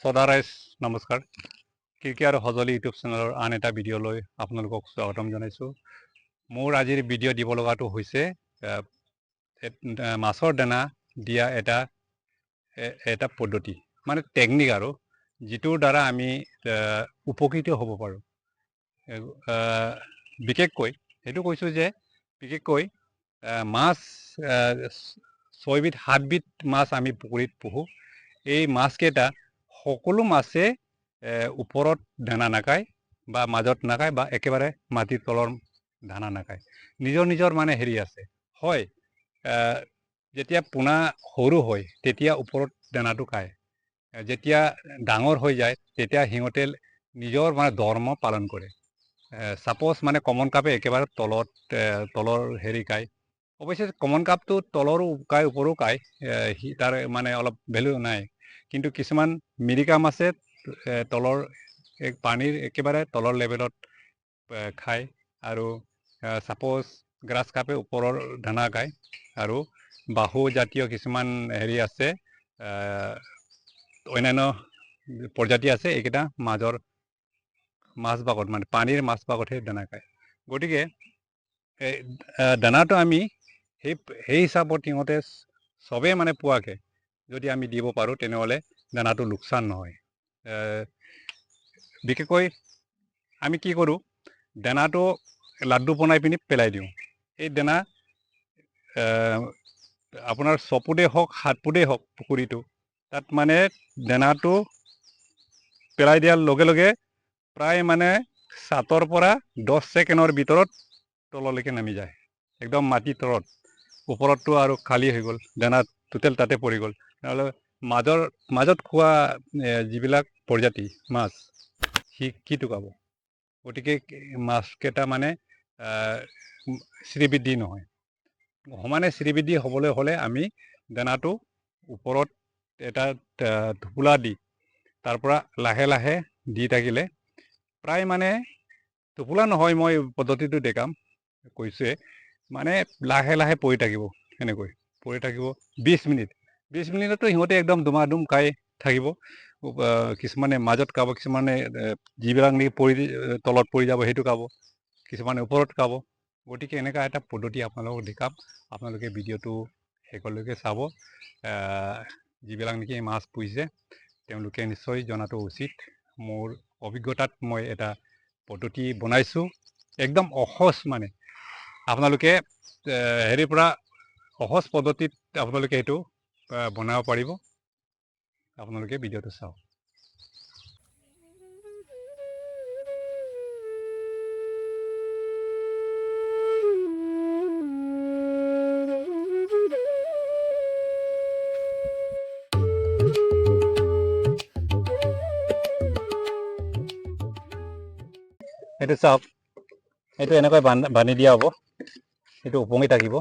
সদাৰাইজ নমস্কাৰ। কৃষি আৰু সঁজুলি ইউটিউব চেনেলৰ আন এটা ভিডিঅ'লৈ আপোনালোকক স্বাগতম জনাইছোঁ। মোৰ আজিৰ ভিডিঅ' দিব লগাটো হৈছে মাছৰ দানা দিয়া এটা পদ্ধতি, মানে টেকনিক, আৰু যিটোৰ দ্বাৰা আমি উপকৃত হ'ব পাৰোঁ। বিশেষকৈ সেইটো কৈছোঁ যে বিশেষকৈ মাছ 6বিধ 7বিধ মাছ আমি পুখুৰীত পোহোঁ। এই মাছকেইটা সকলো মাছে ওপৰত দানা নাখায় বা মাজত নাখায় বা একেবাৰে মাটিৰ তলৰ দানা নাখায়। নিজৰ নিজৰ মানে হেৰি আছে। হয়, যেতিয়া পোনা সৰু হয় তেতিয়া ওপৰত দানাটো খায়। যেতিয়া ডাঙৰ হৈ যায় তেতিয়া সিহঁতে নিজৰ মানে ধৰ্ম পালন কৰে। ছাপ'জ মানে কমন কাপে একেবাৰে তলৰ হেৰি খায়। অৱশ্যে কমন কাপটো তলৰো খায় ওপৰো খায়, তাৰ মানে অলপ ভেলু নাই। কিন্তু কিছুমান মিৰিকাম আছে তলৰ পানীৰ একেবাৰে তলৰ লেভেলত খায়, আৰু ছাপ'জ গ্ৰাছ কাপে ওপৰৰ দানা খায়, আৰু বাহু জাতীয় কিছুমান হেৰি আছে, অন্যান্য প্ৰজাতি আছে, এইকেইটা মাজৰ মাজভাগত মানে পানীৰ মাজভাগতহে দানা খায়। গতিকে দানাটো আমি সেই হিচাপত সিহঁতে চবেই মানে পোৱাকৈ যদি আমি দিব পাৰোঁ তেনেহ'লে দানাটো লোকচান নহয়। বিশেষকৈ আমি কি কৰোঁ, দানাটো লাড্ডু বনাই পিনি পেলাই দিওঁ। এই দানা আপোনাৰ 6 ফুটেই হওক 7 ফুটেই হওক পুখুৰীটো, তাত মানে দানাটো পেলাই দিয়াৰ লগে লগে প্ৰায় মানে 7ৰ পৰা 10 ছেকেণ্ডৰ ভিতৰত তললৈকে নামি যায়, একদম মাটিৰ তলত। ওপৰতটো আৰু খালী হৈ গ'ল, দানা টোটেল তাতে পৰি গ'ল। নহ'লে মাজত খোৱা যিবিলাক প্ৰজাতি মাছ সিটো খাব। গতিকে মাছকেইটা মানে শ্ৰীবৃদ্ধি নহয়। সমানে শ্ৰীবৃদ্ধি হ'বলৈ হ'লে আমি দানাটো ওপৰত এটা টোপোলা দি তাৰ পৰা লাহে লাহে দি থাকিলে, প্ৰায় মানে টোপোলা নহয়, মই পদ্ধতিটো দেখাম কৈছোৱে, মানে লাহে লাহে পৰি থাকিব। সেনেকৈ পৰি থাকিব 20 মিনিটতো সিহঁতে একদম দুমাদুম খাই থাকিব। কিছুমানে মাজত খাব, কিছুমানে যিবিলাক নেকি তলত পৰি যাব সেইটো খাব, কিছুমানে ওপৰত খাব। গতিকে এনেকুৱা এটা পদ্ধতি আপোনালোকক দেখাম। আপোনালোকে ভিডিঅ'টো শেষলৈকে চাব। যিবিলাক নেকি মাছ পুহিছে তেওঁলোকে নিশ্চয় জনাটো উচিত। মোৰ অভিজ্ঞতাত মই এটা পদ্ধতি বনাইছোঁ, একদম অসহজ, মানে আপোনালোকে হেৰিৰ পৰা সহজ পদ্ধতিত আপোনালোকে সেইটো বনাব পাৰিব। আপোনালোকে ভিডিঅ'টো চাওক। এইটো চাওক, এইটো এনেকৈ বান্ধি দিয়া হ'ব, এইটো উপঙি থাকিব।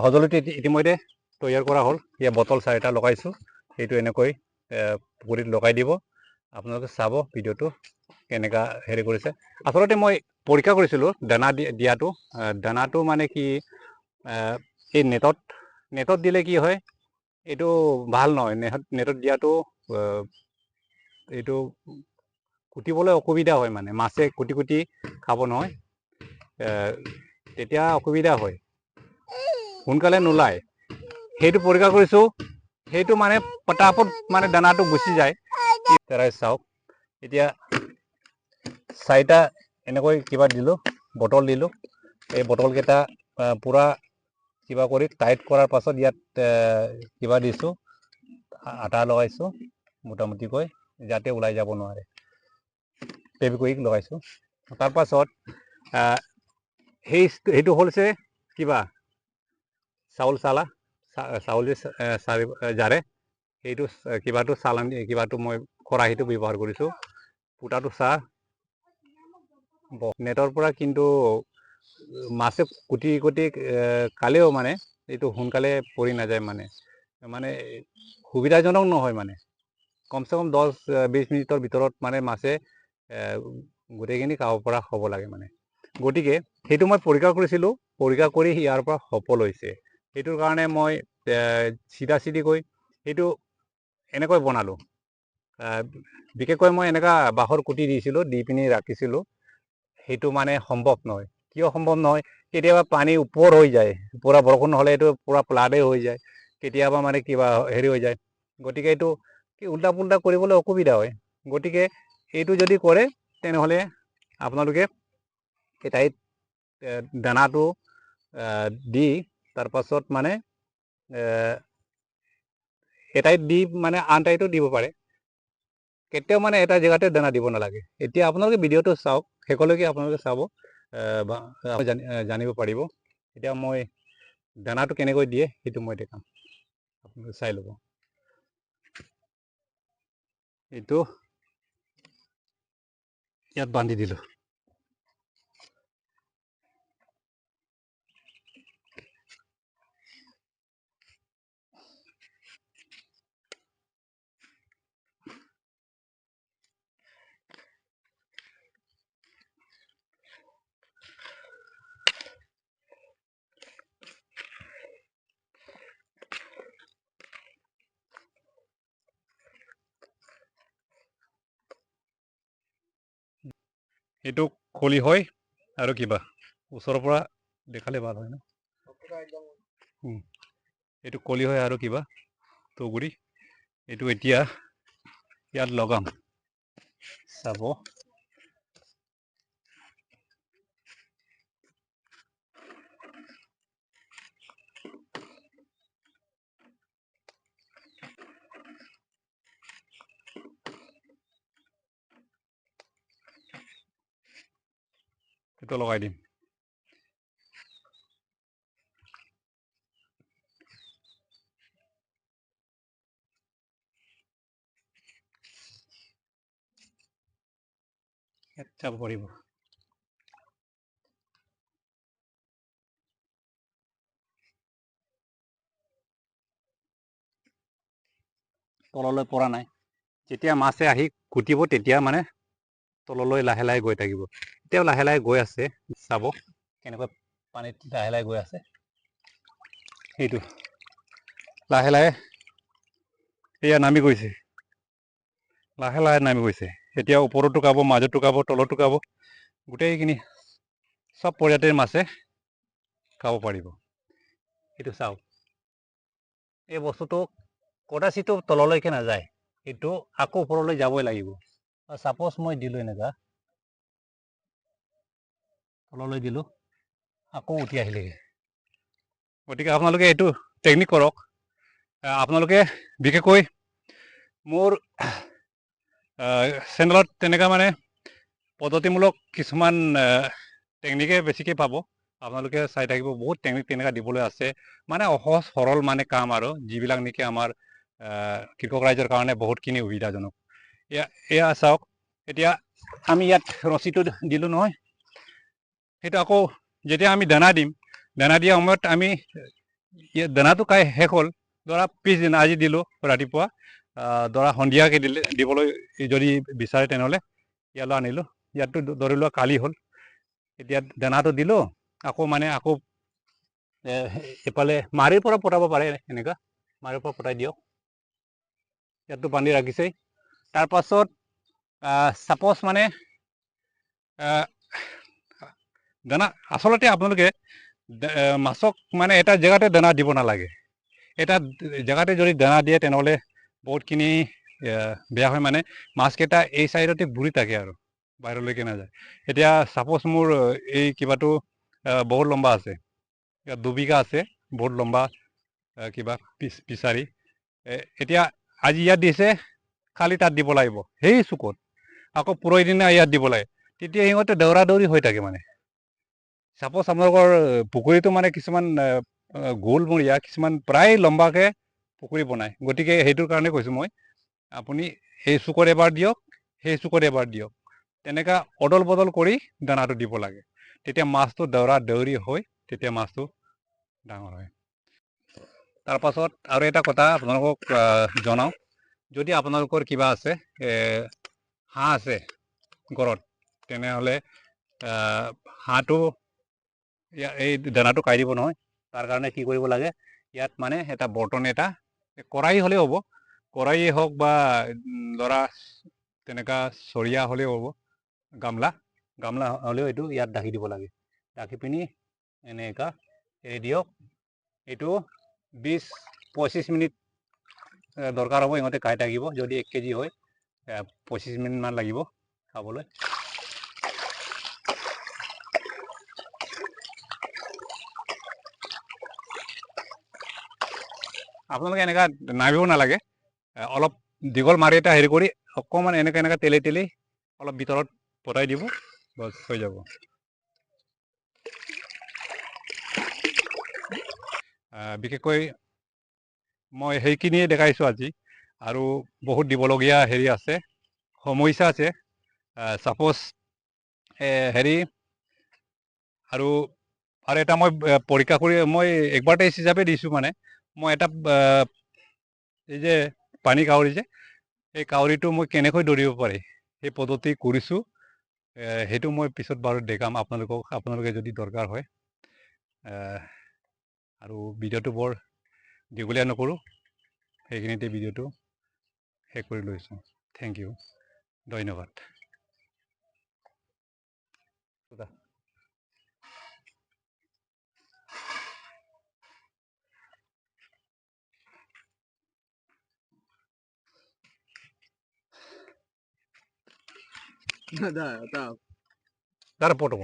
সঁজুলিটো ইতিমধ্যে তৈয়াৰ কৰা হ'ল। ইয়াত বটল 4টা লগাইছোঁ। সেইটো এনেকৈ পুখুৰীত লগাই দিব। আপোনালোকে চাব ভিডিঅ'টো কেনেকুৱা হেৰি কৰিছে। আচলতে মই পৰীক্ষা কৰিছিলোঁ দানা দিয়াটো। দানাটো মানে কি, এই নেটত দিলে কি হয়, এইটো ভাল নহয়। নেটত দিয়াটো এইটো কুটিবলৈ অসুবিধা হয়, মানে মাছে কুটি কুটি খাব নহয়, তেতিয়া অসুবিধা হয়, সোনকালে নোলায়। সেইটো পৰীক্ষা কৰিছোঁ, সেইটো মানে পটাপট মানে দানাটো গুচি যায়। চাওক, এতিয়া 4টা এনেকৈ কিবা দিলোঁ, বটল দিলোঁ। এই বটলকেইটা পূৰা কিবা কৰি টাইট কৰাৰ পাছত ইয়াত কিবা দিছোঁ, আটা লগাইছোঁ মোটামুটিকৈ, যাতে ওলাই যাব নোৱাৰে। ফেবিকুইক লগাইছোঁ। তাৰপাছত সেইটো হৈছে কিবা চাউল জাৰে, সেইটো কিবাটো চালানি, কিবাটো মই খৰাহিটো ব্যৱহাৰ কৰিছোঁ। ফুটাটো চাহ নেটৰ পৰা কিন্তু মাছে কুটি কুটি খালেও মানে এইটো সোনকালে পৰি নাযায় মানে সুবিধাজনক নহয় মানে কমচে কম 10-20 মিনিটৰ ভিতৰত মানে মাছে গোটেইখিনি খাব পৰা হ'ব লাগে মানে। গতিকে সেইটো মই পৰীক্ষা কৰিছিলোঁ, পৰীক্ষা কৰি ইয়াৰ পৰা সফল হৈছে। সেইটোৰ কাৰণে মই চিধা চিধিকৈ সেইটো এনেকৈ বনালোঁ। বিশেষকৈ মই এনেকুৱা বাঁহৰ কুটি দিছিলোঁ, দি পিনি ৰাখিছিলোঁ। সেইটো মানে সম্ভৱ নহয়। কিয় সম্ভৱ নহয়? কেতিয়াবা পানী ওপৰ হৈ যায়, পূৰা বৰষুণ হ'লে এইটো পূৰা ফ্লাডেই হৈ যায়, কেতিয়াবা মানে কিবা হেৰি হৈ যায়। গতিকে এইটো কি উল্টা পুল্টা কৰিবলৈ অসুবিধা হয়। গতিকে এইটো যদি কৰে তেনেহ'লে আপোনালোকে এটাইত দানাটো দি তাৰপাছত মানে এটাইত দি মানে আন ঠাইতো দিব পাৰে। কেতিয়াও মানে এটা জেগাতে দানা দিব নালাগে। এতিয়া আপোনালোকে ভিডিঅ'টো চাওক, শেষলৈকে আপোনালোকে চাব জানিব পাৰিব। এতিয়া মই দানাটো কেনেকৈ দিয়ে সেইটো মই দেখাম, আপোনালোকে চাই ল'ব। এইটো ইয়াত বান্ধি দিলোঁ। এইটো খলি হয় আৰু কিবা ওচৰৰ পৰা দেখালে ভাল হয় ন। এইটো কলি হয় আৰু কিবা তুগুৰি, এইটো এতিয়া ইয়াত লগাম, চাব। এইটো লগাই দিম। ইয়াত চাব পাৰিব। তললৈ পৰা নাই। যেতিয়া মাছে আহি কুটিব তেতিয়া মানে তললৈ লাহে লাহে গৈ থাকিব। এতিয়াও লাহে লাহে গৈ আছে, চাব কেনেকৈ পানীত লাহে লাহে গৈ আছে। সেইটো লাহে লাহে এয়া নামি গৈছে, লাহে লাহে নামি গৈছে। এতিয়া ওপৰতো খাব, মাজতো খাব, তলতো খাব, গোটেইখিনি চব প্ৰজাতিৰ মাছে খাব পাৰিব। এইটো চাওক, এই বস্তুটো কদাচিতো তললৈকে নাযায়, এইটো আকৌ ওপৰলৈ যাবই লাগিব। ছাপ'জ মই দিলোঁ এনেকুৱা, তললৈ দিলোঁ, আকৌ উঠি আহিলেগৈ। গতিকে আপোনালোকে এইটো টেকনিক কৰক। আপোনালোকে বিশেষকৈ মোৰ চেনেলত তেনেকুৱা মানে পদ্ধতিমূলক কিছুমান টেকনিকে বেছিকৈ পাব। আপোনালোকে চাই থাকিব, বহুত টেকনিক তেনেকুৱা দিবলৈ আছে। মানে সহজ সৰল মানে কাম আৰু যিবিলাক নেকি আমাৰ কৃষক ৰাইজৰ কাৰণে বহুতখিনি সুবিধাজনক। এয়া চাওক, এতিয়া আমি ইয়াত ৰছীটো দিলোঁ নহয়, সেইটো আকৌ যেতিয়া আমি দানা দিম, দানা দিয়া সময়ত আমি দানাটো খাই শেষ হ'ল, ধৰা পিছদিনা আজি দিলোঁ ৰাতিপুৱা, ধৰা সন্ধিয়াকৈ দিবলৈ যদি বিচাৰে তেনেহ'লে ইয়ালৈ আনিলোঁ। ইয়াততো ধৰি লোৱা কালি হ'ল, এতিয়া দানাটো দিলোঁ, আকৌ এফালে মাৰিৰ পৰা পঠাব পাৰে, এনেকুৱা মাৰিৰ পৰা পঠাই দিয়ক। ইয়াততো বান্ধি ৰাখিছেই। তাৰপাছত ছাপ'জ মানে দানা আচলতে আপোনালোকে মাছক মানে এটা জেগাতে দানা দিব নালাগে। এটা জেগাতে যদি দানা দিয়ে তেনেহ'লে বহুতখিনি বেয়া হয়। মানে মাছকেইটা এই চাইডতে ঘূৰি থাকে আৰু বাহিৰলৈকে নাযায়। এতিয়া ছাপ'জ মোৰ এই কিবাটো বহুত লম্বা আছে, ইয়াত 2 বিঘা আছে, বহুত লম্বা কিবা পিছাৰি। এতিয়া আজি ইয়াত দিছে, খালি তাত দিব লাগিব সেই চুকত, আকৌ পৰহি দিনা ইয়াত দিব লাগে। তেতিয়া সিহঁতে দৌৰা দৌৰি হৈ থাকে মানে। ছাপ'জ আপোনালোকৰ পুখুৰীটো মানে কিছুমান গোলমূৰীয়া, কিছুমান প্ৰায় লম্বাকৈ পুখুৰী বনায়। গতিকে সেইটোৰ কাৰণে কৈছোঁ মই, আপুনি এই চুকত এবাৰ দিয়ক, সেই চুকত এবাৰ দিয়ক, তেনেকুৱা অদল বদল কৰি দানাটো দিব লাগে। তেতিয়া মাছটো দৌৰা দৌৰি হৈ তেতিয়া মাছটো ডাঙৰ হয়। তাৰপাছত আৰু এটা কথা আপোনালোকক জনাওঁ, যদি আপোনালোকৰ কিবা আছে, হাঁহ আছে ঘৰত, তেনেহ'লে হাঁহটো এই দানাটো খাই দিব নহয়। তাৰ কাৰণে কি কৰিব লাগে, ইয়াত মানে এটা বৰ্তন এটা, কড়াই হ'লেও হ'ব, কড়াইয়ে হওক বা ধৰা তেনেকুৱা চৰিয়া হ'লেও হ'ব, গামলা হ'লেও এইটো ইয়াত ঢাকি দিব লাগে। ঢাকি পিনি এনেকুৱা এৰি দিয়ক। এইটো 20-25 মিনিট দৰকাৰ হ'ব ইহঁতে খাই থাকিব। যদি 1 কেজি হয় 25 মিনিটমান লাগিব খাবলৈ। আপোনালোকে এনেকুৱা নামিব নালাগে, অলপ দীঘল মাৰি এটা হেৰি কৰি অকণমান এনেকৈ তেলি তেলি অলপ ভিতৰত পতাই দিব, বছ হৈ যাব। বিশেষকৈ মই সেইখিনিয়ে দেখাইছোঁ আজি, আৰু বহুত দিবলগীয়া হেৰি আছে, সমস্যা আছে। ছাপ'জ হেৰি আৰু এটা মই পৰীক্ষা কৰি মই একবাৰ টেষ্ট হিচাপে দিছোঁ। মানে মই এটা এই যে পানী কাউৰী যে, এই কাউৰীটো মই কেনেকৈ ধৰিব পাৰি সেই পদ্ধতি কৰিছোঁ। সেইটো মই পিছত বাৰু দেখাম আপোনালোকে যদি দৰকাৰ হয়। আৰু ভিডিঅ'টো বৰ দীঘলীয়া নকৰোঁ, সেইখিনিতে ভিডিঅ'টো শেষ কৰি লৈছোঁ। থেংক ইউ, ধন্যবাদ। Da, da. Dar foto.